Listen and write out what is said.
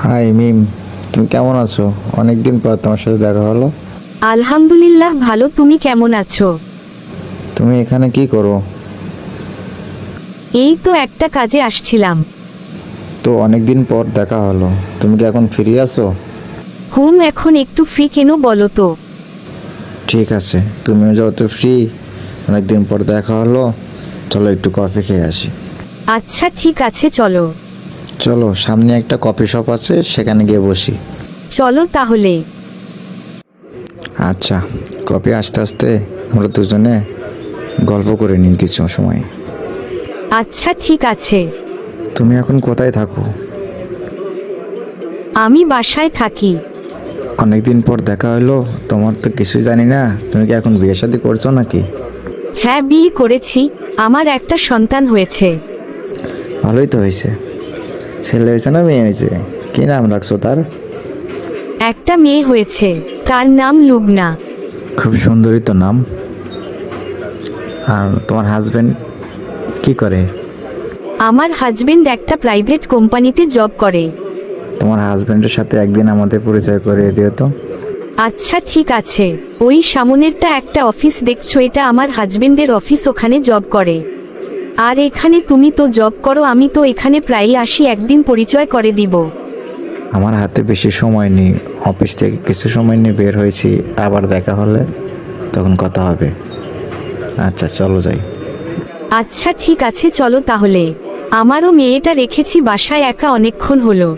High মিম, তুমি কেমন আছো? অনেকদিন পর তোমার সাথে দেখা হলো। আলহামদুলিল্লাহ ভালো। তুমি কেমন আছো? তুমি এখানে কি করো? এই তো একটা কাজে আসছিলাম। তো অনেকদিন পর দেখা হলো, তুমি কি এখন ফ্রি আছো? এখন একটু ফ্রি কেন বলো তো? ঠিক আছে, তুমিও যেহেতু ফ্রি, অনেকদিন পর দেখা হলো, চলো একটু কফি খেয়ে আসি। আচ্ছা ঠিক আছে, চলো। চলো, সামনে একটা কফি শপ আছে, সেখানে গিয়ে বসি। চলো তাহলে। আচ্ছা, কফি আসতে আসতে আমরা দুজনে গল্প করে নিই কিছু সময়। আচ্ছা ঠিক আছে। তুমি এখন কোথায় থাকো? আমি বাসায় থাকি। অনেকদিন পর দেখা হলো, তোমার তো কিছুই জানি না, তুমি কি এখন বিয়ে শাদী করছো নাকি? হ্যাঁ, বিয়ে করেছি। আমার একটা সন্তান হয়েছে। ভালোই তো হয়েছে। ছেলে হয়েছে না মেয়ে হয়েছে? কি নাম রাখছো তার? একটা মেয়ে হয়েছে, তার নাম লুবনা। খুব সুন্দরই তো নাম। আর তোমার হাজবেন্ড কি করে? আমার হাজবেন্ড একটা প্রাইভেট কোম্পানিতে জব করে। তোমার হাজবেন্ডের সাথে একদিন আমাদের পরিচয় করিয়ে দিও তো। আচ্ছা ঠিক আছে। ওই সামনেরটা একটা অফিস দেখছো, এটা আমার হাজবেন্ডের অফিস, ওখানে জব করে। আর এখানে তুমি তো জব করো, আমি তো এখানে প্রায়ই আসি, একদিন পরিচয় করে দিব। আমার হাতে বেশি সময় নেই, অফিস থেকে কিছু সময় নিয়ে বের হয়েছি, আবার দেখা হলে তখন কথা হবে। আচ্ছা চলো যাই। আচ্ছা ঠিক আছে, চলো তাহলে। আমারও মেয়েটা রেখেছি বাসায় একা, অনেকক্ষণ হলো।